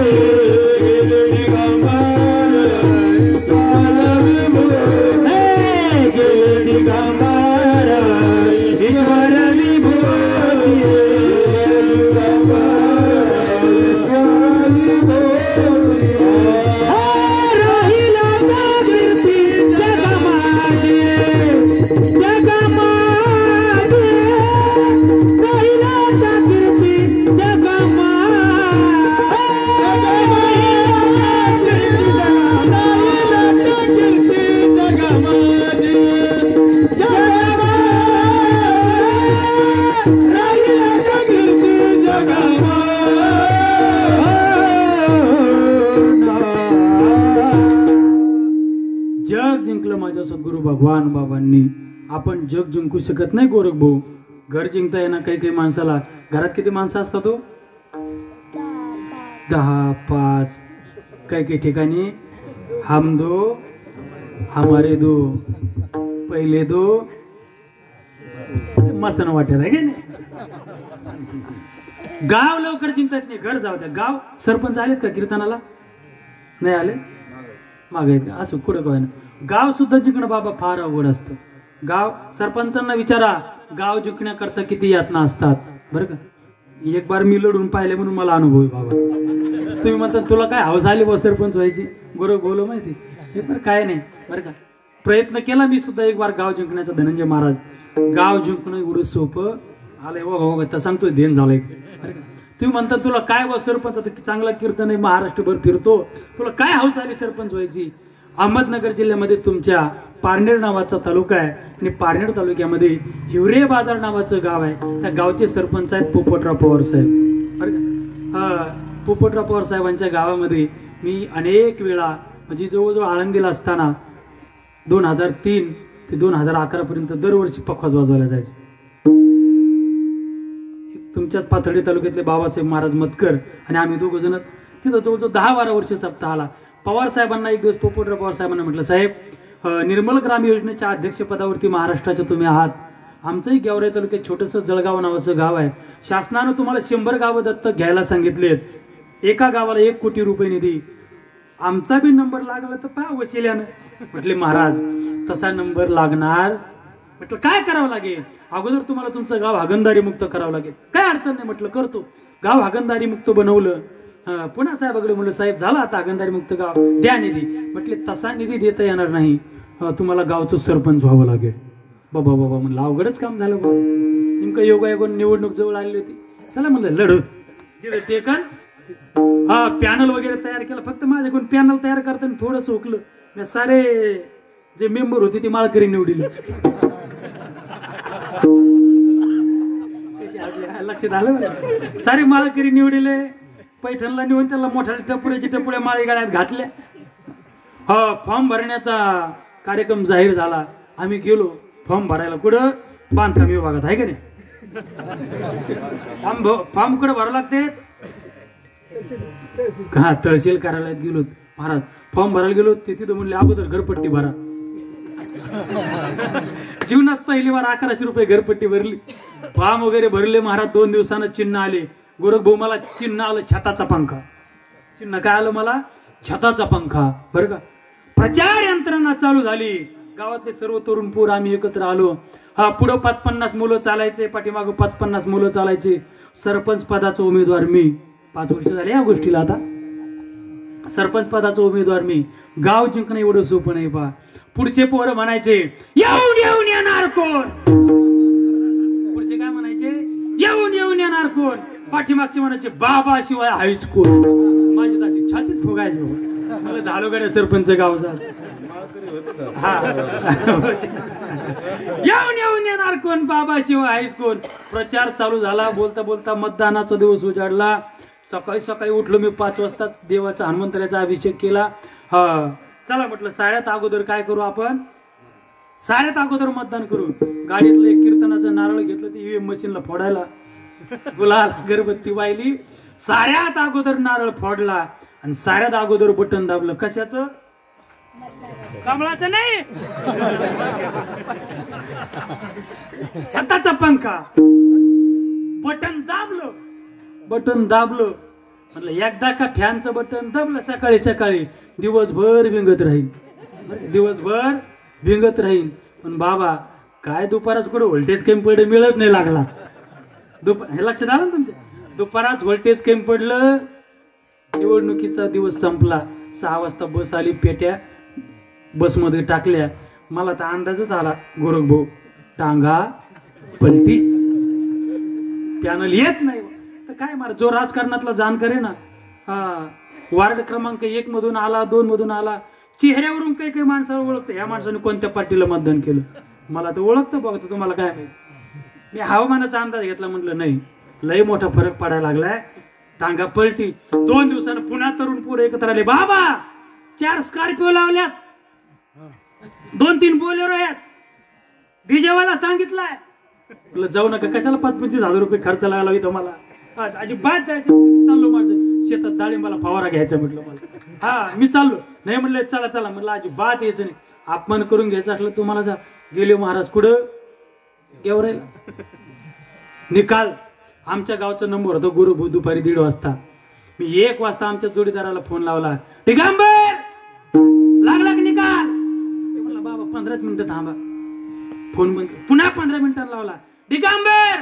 गेले दिगंबर गेले दिगंबर ईश्वर विभो, सद्गुरु भगवान बाबांनी. आपण जग जिंकू शकत नाही गोरख भाऊ. घर जिंकता येणार काही माणसाला. घरात किती माणसं असतात हो? 10, 5. काही ठिकाणी हम दो हमारे दो, पहिले दो. मसन वाटत आहे की गाव लवकर जिंकतात नाही. घर जाऊ द्या. गाव सरपंच आलेत का कीर्तनाला? नाही आले, मागे असं कुठं काय ना. गाव सुद्धा जिंकणं बाबा फार अवघड असतं. गाव सरपंचांना विचारा, गाव जिंकण्याकरता किती यातना असतात. बरं का. एक बार मी लढून पाहिले म्हणून मला अनुभव आहे बाबा. तुम्ही म्हणता तुला काय हौस आली बा सरपंच व्हायची, बरोबर बोलो माहिती हे पण काय नाही बरं का. प्रयत्न केला मी सुद्धा एक बार गाव जिंकण्याचा. धनंजय महाराज, गाव जिंकणं एवढं सोपं आलंय बघा तर सांगतोय देण झालंय बरं का. तुम्ही म्हणता तुला काय बा सरपंच, आता चांगला कीर्तन आहे, महाराष्ट्रभर फिरतो, तुला काय हौस आली सरपंच व्हायची. अहमदनगर जिल्ह्यामध्ये तुमच्या पारनेर नावाचा तालुका आहे आणि पारनेर तालुक्यामध्ये हिवरे बाजार नावाचं गाव आहे. त्या गावचे सरपंच आहेत पोपटराव पवार साहेब बरं का. पोपटराव पवार साहेबांच्या गावामध्ये मी अनेक वेळा म्हणजे जवळजवळ आळंदीला असताना 2003 ते 2011 पर्यंत दरवर्षी पखवाज वाजवायला जायचे. तुमच्याच पाथर्डी तालुक्यातले बाबासाहेब महाराज मतकर आणि आम्ही दोघं जण तिथं जवळजवळ 10-12 वर्ष सप्ताहाला. पवार साहेबांना एक दिवस पोपटराव पवार साहेबांना म्हटलं, साहेब निर्मल ग्राम योजनेच्या अध्यक्षपदावरती महाराष्ट्राच्या तुम्ही आहात. आमचंही गेवराई तालुक्यात छोटंसं जळगाव नावाचं गाव आहे. शासनानं तुम्हाला 100 गावं दत्तक घ्यायला सांगितलेत. एका गावाला 1 कोटी रुपये निधी. आमचा बी नंबर लागला तर पहा वशिल्यानं. म्हटले महाराज तसा नंबर लागणार. म्हटलं काय करावं लागेल. अगोदर तुम्हाला तुमचं गाव हागणदारी मुक्त करावं लागेल. काय अडचण नाही म्हटलं करतो. गाव हागणदारी मुक्त बनवलं. पुन्हा साहेबाकडे म्हणलं, साहेब झाला आता हागणदारी मुक्त गाव, द्या निधी. म्हटले तसा निधी देता येणार नाही, तुम्हाला गावचं सरपंच व्हावं लागेल. बाबा बाबा म्हणलं अवघडच काम झालं बाबा. नेमकं योगायोगाने निवडणूक जवळ आली होती. चला म्हणलं लढू जे ते कर. पॅनल वगैरे तयार केला. फक्त माझ्याकडून पॅनल तयार करताना थोडंसं हुकलं. मी सारे जे मेंबर होते ते माळकरी निवडले. लक्षात आलं. सारे माळकरी निवडले. पैठणला नेऊन त्याला मोठ्या टपुऱ्या माळी गाड्यात घातल्या. फॉर्म भरण्याचा कार्यक्रम जाहीर झाला. आम्ही गेलो फॉर्म भरायला. कुठं? बांधकाम विभागात आहे का नाही. फॉर्म कुठं भरावं लागते. हा तहसील कार्यालयात गेलो महाराज. फॉर्म भरायला गेलो ते तिथं म्हणले अगोदर घरपट्टी भरा. जीवनात पहिली बार 1100 रुपये घरपट्टी भरली. फॉर्म वगैरे भरले महाराज. 2 दिवसानं चिन्ह आले. गोरख भाऊ मला चिन्ह आलं छताचा पंखा. चिन्ह काय आलं मला? छताचा पंखा बरं का. प्रचार यंत्रणा चालू झाली. गावातले सर्व तरुण पोर आम्ही एकत्र आलो. पुढं 5-50 मुलं चालायचे, पाठीमागं 5-50 मुलं चालायचे. सरपंच पदाचा उमेदवार मी. 5 वर्ष झाले या गोष्टीला. आता सरपंच पदाचा उमेदवार मी. गाव जिंकणं एवढं सोपं नाही पहा. पुढचे पोरं म्हणायचे येऊन येणार कोण. पुढचे काय म्हणायचे? येऊन येणार कोण. पाठीमागचे म्हणायचे बाबा शिवाय हायच कोण. माझी ताशी छातीच फुगायची. मला झालो गड्या सरपंच गाव झालं. येऊन येणार कोण, बाबा शिवाय हायच कोण. प्रचार चालू झाला. बोलता बोलता मतदानाचा दिवस उजाडला. सकाळी उठलो मी 5 वाजता. देवाचा हनुमंतराचा अभिषेक केला. चला म्हटलं साऱ्यात अगोदर काय करू आपण. साऱ्यात अगोदर मतदान करू. गाडीतलं एक कीर्तनाचं नारळ घेतलं ते ईव्हीएम मशीनला फोडायला. गुलाल अगरबत्ती वाहिली. साऱ्यात अगोदर नारळ फोडला आणि साऱ्यात अगोदर बटन दाबलं. कशाचं? कमळाचं नाही, छताचा पंखा. बटन दाबलं. म्हटलं एकदा का फॅनचं बटन दाबलं सकाळी दिवसभर भिंगत राहील. पण बाबा काय दुपाराच कुठं व्होल्टेज कमी पडलं मिळत नाही लागला. हे लक्षात आलं ना तुमच्या. दुपाराच व्होल्टेज कमी पडलं. निवडणुकीचा दिवस संपला. 6 वाजता बस आली. पेट्या बसमध्ये टाकल्या. मला तर अंदाजच आला गोरख भाऊ टांगा पलटी. पॅनल येत नाही तर काय मार. जो राजकारणातला जाणकार आहे ना, वार्ड क्रमांक 1 मधून आला, 2 मधून आला. चेहऱ्यावरून काही माणसाला ओळखतं. ह्या माणसाने कोणत्या पार्टीला मतदान केलं. मला तर ओळखतं बघतो. तुम्हाला काय माहिती. मी हवामानाचा अंदाज घेतला. म्हटलं नाही लय मोठा फरक पडायला लागलाय. टांगा पलटी. 2 दिवसानं पुन्हा तरुण पोरं एकत्र आले. बाबा 4 स्कॉर्पिओ लावल्यात, 2-3 बोलेरो आहेत, डीजेवाला सांगितलाय. म्हटलं जाऊ नका. कशाला 25,000 रुपये खर्च लागला तुम्हाला. अजिबात जायचं. चाललो माझं शेतात डाळिंबाला फवारा घ्यायचा. म्हटलं मला मी चाललो. नाही म्हणलं चला. म्हटलं अजिबात यायचं नाही. अपमान करून घ्यायचं असलं तुम्हाला जा. गेले महाराज कुठं? गेवराईला. निकाल आमच्या गावचा नंबर होता गुरुभाऊ. दुपारी 1:30 वाजता. मी 1 वाजता आमच्या जोडीदाराला फोन लावला. दिगंबर लागला की निकाल. म्हणला बाबा 15 मिनिटं थांबा. फोन बंद. पुन्हा 15 मिनिटांना लावला. दिगंबर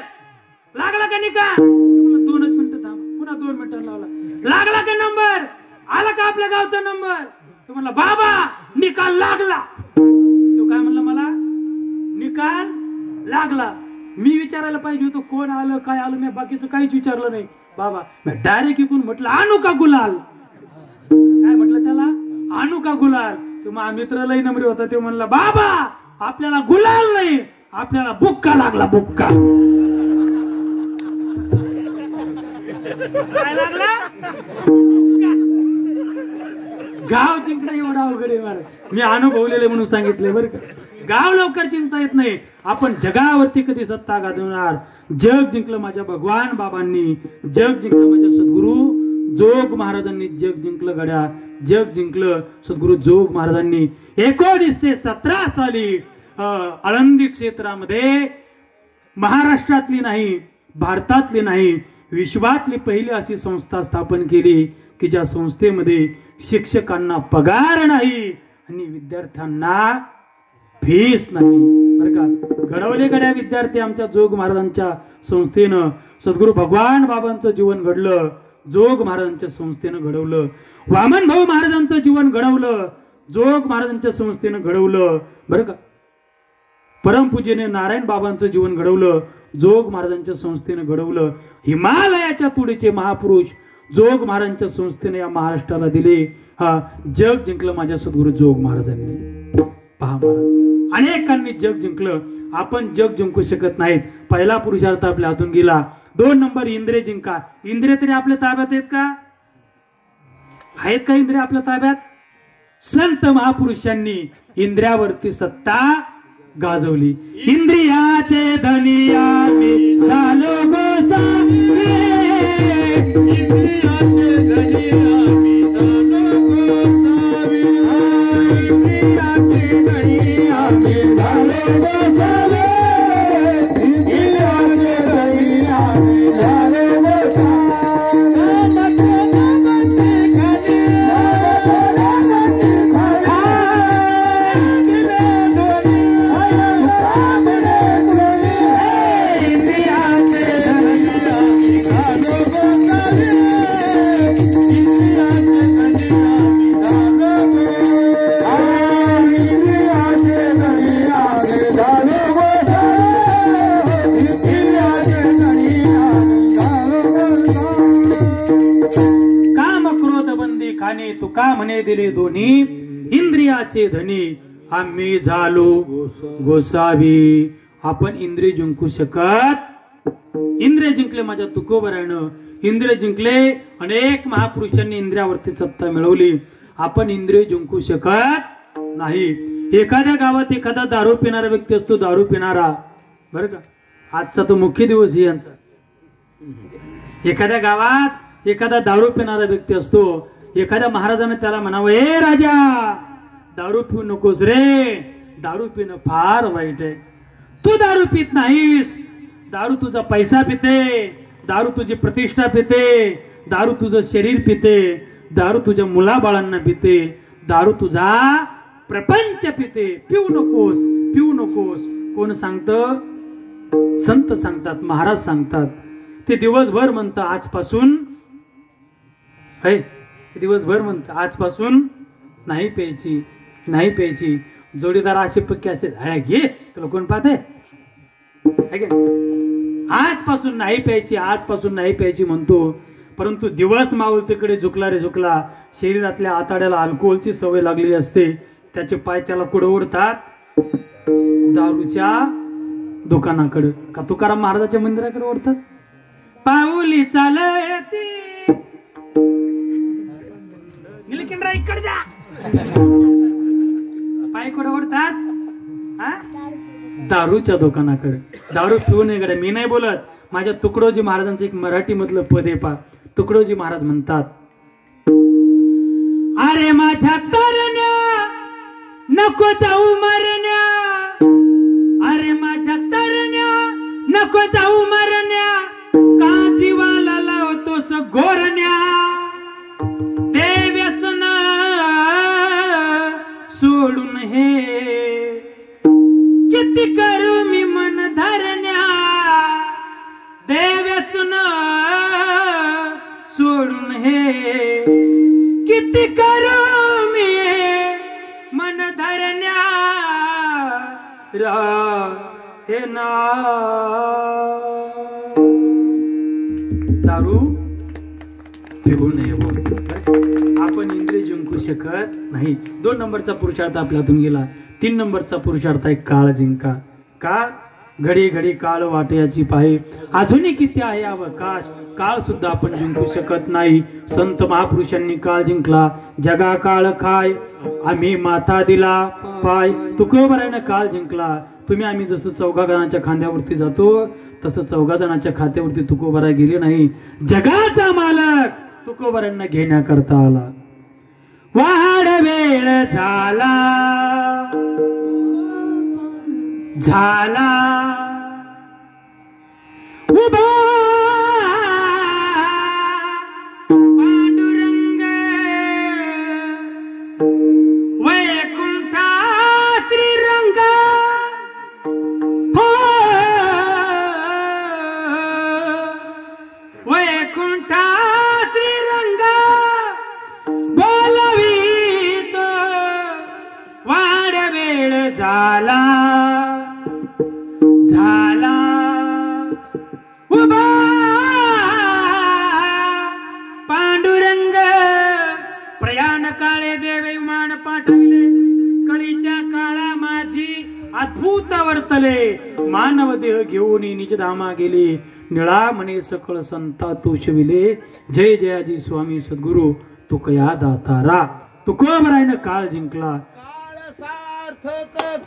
लागला का निकाल? म्हणलं 2च मिनिटं थांब. पुन्हा 2 मिनिटं लावला. लागला का नंबर? आला का आपल्या गावचा नंबर? तो म्हणला बाबा निकाल लागला. तो काय म्हणला मला? निकाल लागला. मी विचारायला पाहिजे होतो कोण आलं काय आलं, मी बाकीचं काहीच विचारलं नाही. बाबा मी डायरेक्ट इकडून म्हटलं आणू का गुलाल? काय म्हटलं त्याला? आणू का गुलाल? तो माझा मित्र लई नम्र होता. तो म्हणला बाबा आपल्याला गुलाल नाही, आपल्याला बुक्का लागला. बुक्का काय लागला? गाव जिंकणं एवढा अवघड आहे महाराज. मी अनुभवलेले म्हणून सांगितले बरं का. गाव लवकर जिंकता येत नाही. आपण जगावरती कधी सत्ता गाजवणार? जग जिंकलं माझ्या भगवान बाबांनी, जग जिंकलं माझ्या सद्गुरू जोग महाराजांनी, जग जिंकलं गड्या, जग जिंकलं सद्गुरू जोग महाराजांनी. 1917 साली आळंदी क्षेत्रामध्ये महाराष्ट्रातली नाही, भारतातली नाही, विश्वातली पहिली अशी संस्था स्थापन केली की ज्या संस्थेमध्ये शिक्षकांना पगार नाही आणि विद्यार्थ्यांना फीस नाही. बरं का, घडवले गड्या विद्यार्थी आमच्या जोग महाराजांच्या संस्थेनं. सद्गुरू भगवान बाबांचं जीवन घडलं, जोग महाराजांच्या संस्थेनं घडवलं. वामन भाऊ महाराजांचं जीवन घडवलं, जोग महाराजांच्या संस्थेनं घडवलं. बरं का, परमपूज्यने नारायण बाबांचं जीवन घडवलं, जोग महाराजांच्या संस्थेनं घडवलं. हिमालयाच्या तुडीचे महापुरुष जोग महाराजांच्या संस्थेने या महाराष्ट्राला दिले. हा जग जिंकलं माझ्या सद्गुरू जोग महाराजांनी. पहा महाराज, अनेकांनी जग जिंकलं, आपण जग जिंकू शकत नाहीत. पहिला पुरुषार्थ आपल्या हातून गेला. 2 नंबर इंद्रिय जिंका. इंद्रिय तरी आपल्या ताब्यात आहेत का? आहेत का इंद्रिय आपल्या ताब्यात? संत महापुरुषांनी इंद्रियावरती सत्ता गाजवली. इंद्रियाचे धनी आम्ही झालो गोसावी, इंद्रियाचे धनी आम्ही झालो गोसावी, इंद्रियाचे धनी आम्ही झालो गोसावी, इंद्रियाचे धनी आम्ही झालो गोसावी. तुका म्हणे दिले दोन्ही, इंद्रियाचे धनी आम्ही झालो गोसावी. आपण इंद्रिय जिंकू शकत? इंद्रिय जिंकले माझ्या तुकोबरानं, इंद्रिय जिंकले. अनेक महापुरुषांनी इंद्रियावरती सत्ता मिळवली. आपण इंद्रिय जिंकू शकत नाही. एखाद्या गावात एखादा दारू पिणारा व्यक्ती असतो, दारू पिणारा, बरं का, आजचा तो मुख्य दिवस आहे यांचा. एखाद्या गावात एखादा दारू पिणारा व्यक्ती असतो. एखाद्या महाराजाने त्याला म्हणावं, ए राजा दारू पिऊ नकोस रे, दारू पिणं फार वाईट आहे. तू दारू पित नाहीस, दारू तुझा पैसा पिते, दारू तुझी प्रतिष्ठा पिते, दारू तुझं शरीर पिते, दारू तुझ्या मुलाबाळांना पिते, दारू तुझा प्रपंच पिते. पिऊ नकोस, पिऊ नकोस. कोण सांगतं? संत सांगतात, महाराज सांगतात. ते दिवसभर म्हणतं आजपासून, दिवसभर म्हणतं आजपासून नाही प्यायची, नाही प्यायची. जोडीदार असे पक्के असते, घे तुला कोण पाहते, आजपासून नाही प्यायची, आजपासून नाही प्यायची म्हणतो. परंतु दिवस मावळ तिकडे झुकला रे झुकला. शरीरातल्या आताड्याला अल्कोहोलची सवय लागलेली असते. त्याचे पाय त्याला कुठं ओढतात? दारूच्या दुकानाकडे का तुकाराम महाराजाच्या मंदिराकडे ओढतात. पाऊली चालती निलकिंडरा इकडे जा, पाय कुठं ओढतात? दारूच्या दुकानाकडे. दारू पिऊ नये गड्या. मी नाही बोलत, माझ्या तुकडोजी महाराजांचं एक मराठी मधलं पद आहे पा. तुकडोजी महाराज म्हणतात, अरे माझ्या तरण्या नको जाऊ मरण्या, अरे माझ्या तरण्या नको जाऊ मरण्या, का जीवाला लावतोस गोरण्या, ते व्यसन सोडून हे किती करू मी मन धरण्या, दे किती करू मी मन धरण्या हे ना दारू पिऊ नये आपण इंद्रिय जिंकू शकत नाही. 2 नंबरचा पुरुषार्थ आपल्यातून गेला. 3 नंबरचा पुरुषार्थ आहे काळ जिंका. काळ घडी घडी काळ वाटयाची पाहे अजूनही किती आहे अवकाश. काळ सुद्धा आपण जिंकू शकत नाही. संत महापुरुषांनी काळ जिंकला. जगा काळ खाय आम्ही माथा दिला पाय. तुकोबराने काळ जिंकला. तुम्ही आम्ही जसं 14 जणांच्या खांद्यावरती जातो तसं 14 जणांच्या खात्यावरती तुकोबरा गेले नाही. जगाचा मालक तुकोबरांना घेण्याकरता आला. वाढ वेळ झाला झाला उभा पांडुरंग वैकुंठा श्रीरंग हो वैकुंठा श्रीरंग बोलवीत वाढ वेळ झाला झाला उभा पांडुरंग. प्रयाण काळे देवे विमान पाठविले. कळीच्या काळा माझी अद्भुत वर्तले. मानव देह घेऊन निजधामा गेले. निळा म्हणे सकळ संता तोषविले. जय जयाजी स्वामी सद्गुरु तुकया दातारा. तुकोबरायनं काळ जिंकला. काळ सार्थक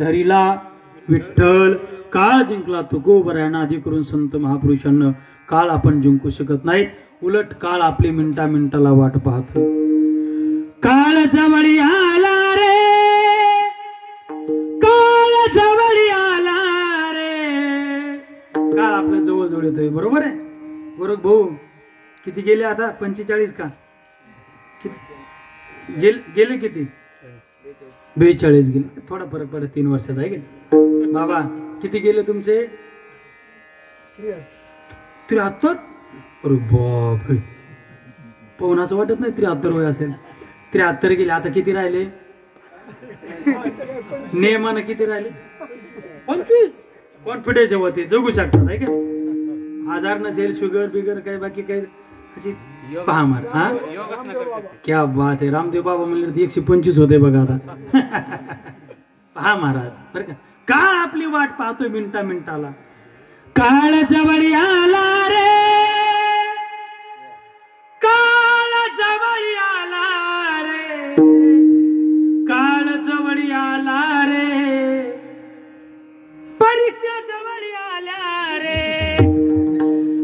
धरिला विठ्ठल. काळ जिंकला तुकोबरायांना. आधी करून संत महापुरुषांना काळ आपण जिंकू शकत नाही. उलट काळ आपली मिनिटा मिनिटाला वाट पाहतो. काळ जवळी आला रे काळ जवळी आला रे. काळ आपल्या जवळ जवळ येतोय. बरोबर आहे बरोबर भाऊ. किती गेले आता 45 का गेले किती 42 गेले. थोडा फरक पडत 3 वर्षाचा आहे की बाबा. किती गेले तुमचे 73. अरे बाप रे. पवनाचं वाटत नाही 73 वय असेल. 73 गेले. आता किती राहिले नेमानं किती राहिले 25. कॉन्फिडन्स होते जगू शकतात आहे का. आजार नसेल शुगर बिगर काही बाकी काही अशी पहा मार. हा क्या बात आहे. रामदेव बाबा म्हणले 125 होते बघा आता. पहा महाराज बरं का. काळ आपली वाट पाहतोय मिनिटा मिनिटाला. काळ जवळी आला रे काळ जवळी आला रे काळ जवळी आला रे परीक्षा जवळी आल्या रे.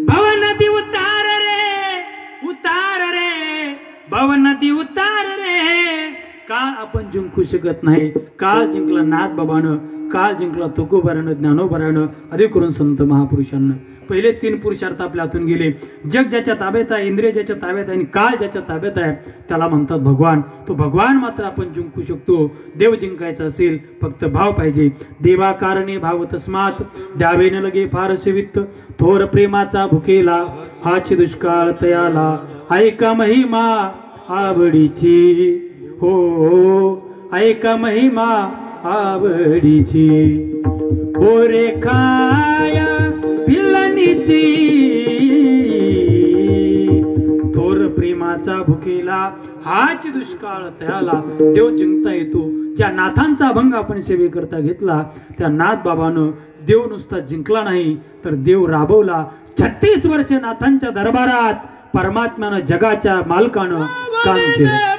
भवनदी उतार रे उतार रे भवनदी उतार रे. काळ आपण जिंकू शकत नाही. काळ जिंकला नाथ बाबानं. काळ जिंकला तुकोबारानं ज्ञानोबारानं. अधिक करून संत महापुरुषांना. पहिले 3 पुरुषार्थ आपल्या हातून गेले. जग ज्याच्या ताब्यात आहे इंद्रिय ज्याच्या ताब्यात आहे आणि काळ ज्याच्या ताब्यात आहे त्याला म्हणतात भगवान. तो भगवान मात्र आपण जिंकू शकतो. देव जिंकायचा असेल फक्त भाव पाहिजे. देवा कारणे भाव तस्मात द्यावे न लगे फारसे वित्त. थोर प्रेमाचा भुकेला हाची दुष्काळ तयाला. ऐका महिमा आवडीची हो ऐका महिमा आवडीची पोरे खाया पिल्लांनीची थोर प्रेमाचा भुकेला हाच दुष्काळ त्याला देव जिंकता येतो. ज्या नाथांचा अभंग आपण सेवेकरता घेतला त्या नाथ बाबानं देव नुसता जिंकला नाही तर देव राबवला. 36 वर्षे नाथांच्या दरबारात परमात्म्यानं जगाच्या मालकानं काम केलं.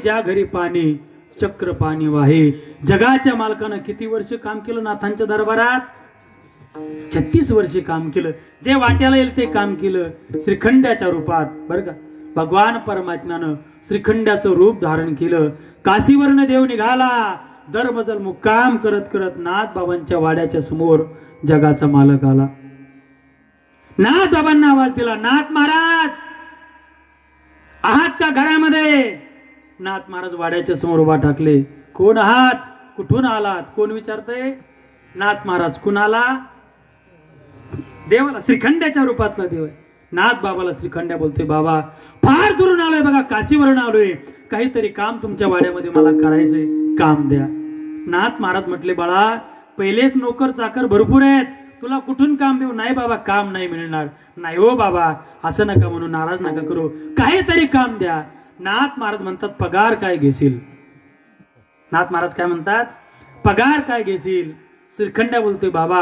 ज्या घरी पाणी चक्र पाणी वाहे. जगाच्या मालकानं किती वर्ष काम केलं नाथांच्या दरबारात? 36 वर्षे काम केलं. जे वाट्याला येईल ते काम केलं श्रीखंड्याच्या रूपात. बरं का, भगवान परमात्म्यानं श्रीखंड्याचं रूप धारण केलं. काशीवरनं देव निघाला. दरमजल मुक्काम करत करत नाथ बाबांच्या वाड्याच्या समोर जगाचा मालक आला. नाथ बाबांना आवाज दिला, नाथ महाराज आहात का घरामध्ये? नाथ महाराज वाड्याच्या समोर उभा टाकले. कोण आहात? कुठून आलात? कोण विचारतय? नाथ महाराज. कुणाला? देवाला. श्रीखंड्याच्या रूपातला देव आहे. नाथ बाबाला श्रीखंड्या बोलतोय, बाबा फार दुरून आलोय बघा, काशीवरून आलोय, काहीतरी काम तुमच्या वाड्यामध्ये मला करायचंय, काम द्या. नाथ महाराज म्हटले, बाळा पहिलेच नोकर चाकर भरपूर आहेत, तुला कुठून काम देऊ? नाही बाबा काम नाही मिळणार. नाही हो बाबा असं नका म्हणून, नाराज नका करू, काहीतरी काम द्या. नाथ महाराज म्हणतात, पगार काय घेशील? नाथ महाराज काय म्हणतात? पगार काय घेशील? श्रीखंड्या बोलतोय, बाबा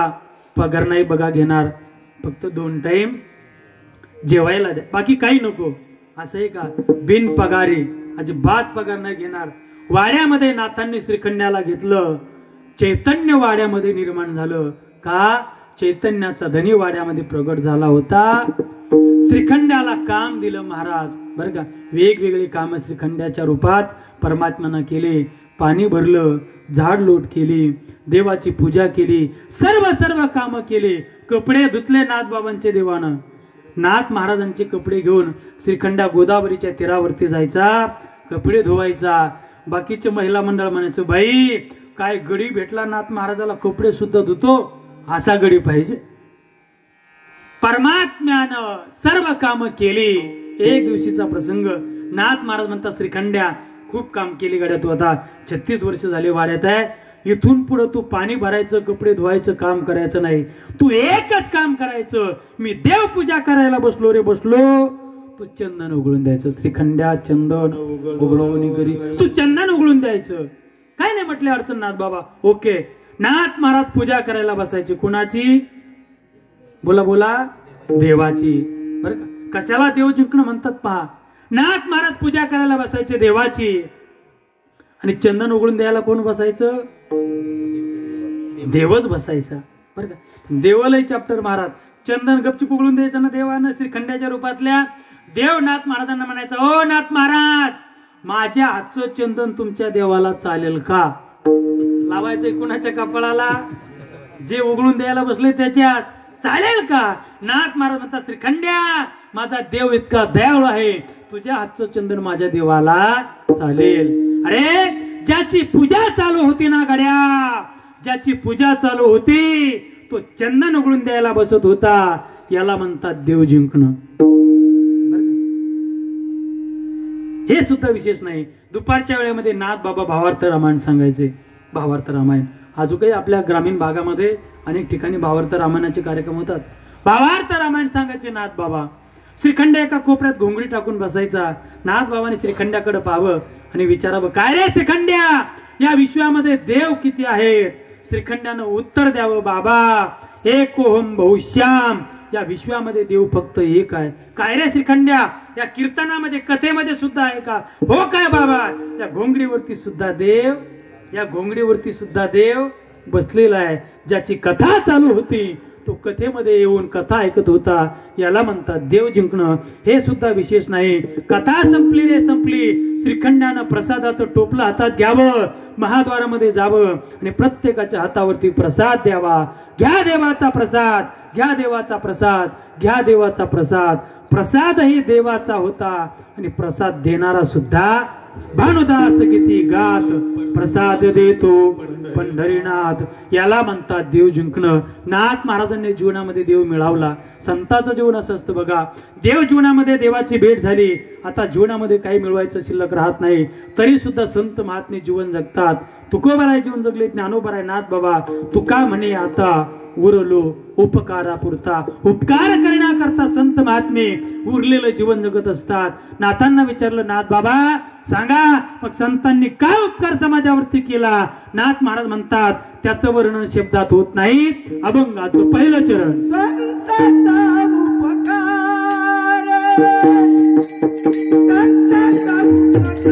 पगार नाही बघा घेणार, फक्त 2 टाइम जेवायला द्या, बाकी काही नको. असं आहे का? बिन पगारी अजिबात पगार नाही घेणार. वाड्यामध्ये नाथांनी श्रीखंड्याला घेतलं. चैतन्य वाड्यामध्ये निर्माण झालं. का? चैतन्याचा धनी वाड्यामध्ये प्रगट झाला होता. श्रीखंड्याला काम दिलं महाराज. बरं का, वेगवेगळी कामं श्रीखंड्याच्या रूपात परमात्म्यानं केले. पाणी भरलं, झाड लोट केली, देवाची पूजा केली, सर्व कामं केली. कपडे धुतले नाथ बाबांचे देवानं. नाथ महाराजांचे कपडे घेऊन श्रीखंड्या गोदावरीच्या तीरावरती जायचा, कपडे धुवायचा. बाकीचे महिला मंडळ म्हणायचं, बाई काय गडी भेटला नाथ महाराजाला, कपडे सुद्धा धुतो, असा गडी पाहिजे. परमात्म्यानं सर्व कामं केली. एक दिवशीचा प्रसंग. नाथ महाराज म्हणतात, श्रीखंड्या खूप काम केली गड्या तू, आता 36 वर्ष झाले वाड्यात आहे, इथून पुढे तू पाणी भरायचं, कपडे धुवायचं काम करायचं नाही, तू एकच काम करायचं, मी देव पूजा करायला बसलो रे बसलो, तू चंदन उघडून द्यायचं. श्रीखंड्या चंदन उघडवणी करी, तू चंदन उघडून द्यायचं. काय नाही म्हटले अडचण नाथ बाबा. ओके. नाथ महाराज पूजा करायला बसायची. कुणाची? बोला बोला. देवाची. बरं का, कशाला देव जिंकणं म्हणतात पहा. नाथ महाराज पूजा करायला बसायचे देवाची. आणि चंदन उघडून द्यायला कोण बसायचं? देवच बसायचा. बरं का, देवालाही चॅप्टर महाराज. चंदन गपचूप उघडून द्यायचं ना देवानं श्रीखंड्याच्या रूपातल्या. देव नाथ महाराजांना म्हणायचं, ओ नाथ महाराज माझ्या हातचं चंदन तुमच्या देवाला चालेल का? लावायचंय कुणाच्या कपाळाला? जे उघडून द्यायला बसले त्याच्यात. चालेल का? नाथ महाराज म्हणतात, श्रीखंड्या माझा देव इतका दयाळू आहे, तुझ्या हातचं चंदन माझ्या देवाला चालेल. अरे ज्याची पूजा चालू होती ना गड्या, ज्याची पूजा चालू होती तो चंदन उघडून द्यायला बसत होता, याला म्हणतात देव जिंकणं. हे सुद्धा विशेष नाही. दुपारच्या वेळेमध्ये नाथ बाबा भावार्थ रामायण सांगायचे. भावार्थ रामायण अजूनही आपल्या ग्रामीण भागामध्ये अनेक ठिकाणी भावार्थ रामायणाचे कार्यक्रम होतात. भावार्थ रामायण सांगायचे नाथ बाबा. श्रीखंड एका कोपऱ्यात घोंगडी टाकून बसायचा. नाथ बाबाने श्रीखंड्याकडे पाहावं आणि विचारावं, काय रे श्रीखंड्या, या विश्वामध्ये देव किती आहेत? श्रीखंड्यानं उत्तर द्यावं, बाबा एकोहम बहुश्याम, या विश्वामध्ये देव फक्त एक आहे. काय रे श्रीखंड्या, या कीर्तनामध्ये कथेमध्ये सुद्धा आहे का? हो काय बाबा, या घोंगडीवरती सुद्धा देव, या घोंगडीवरती सुद्धा देव बसलेला आहे. ज्याची कथा चालू होती तो कथेमध्ये येऊन कथा ऐकत होता, याला म्हणतात देव जिंकणं. हे सुद्धा विशेष नाही. कथा संपली रे संपली, श्रीखंडानं प्रसादाचं टोपलं हातात घ्यावं, महाद्वारामध्ये जावं आणि प्रत्येकाच्या हातावरती प्रसाद द्यावा. घ्या देवाचा प्रसाद, घ्या देवाचा प्रसाद, घ्या देवाचा प्रसाद. प्रसादही देवाचा होता आणि प्रसाद देणारा सुद्धा भानुदास किती गात, प्रसाद देतो पंढरीनाथ. याला म्हणतात देव जिंकणं. नाथ महाराजांनी जीवनामध्ये देव मिळवला. संतांचं जीवन असं असतं बघा, देव जीवनामध्ये देवाची भेट झाली, आता जीवनामध्ये काही मिळवायचं शिल्लक राहत नाही, तरी सुद्धा संत महात्मे जीवन जगतात. तुकोबाराय जीवन जगले, ज्ञानोबाराय नाथ बाबा. तुका म्हणे आता उरलो उपकारापुरता, उपकार करण्याकरता संत महात्मे उरलेलं जीवन जगत असतात. नाथांना विचारलं, नाथ बाबा सांगा, मग संतांनी काय उपकार समाजावरती केला? नाथ महाराज म्हणतात, त्याचं वर्णन शब्दात होत नाही. अभंगाचं पहिलं चरण, संतांचा उपकार, संतांचा उपकार,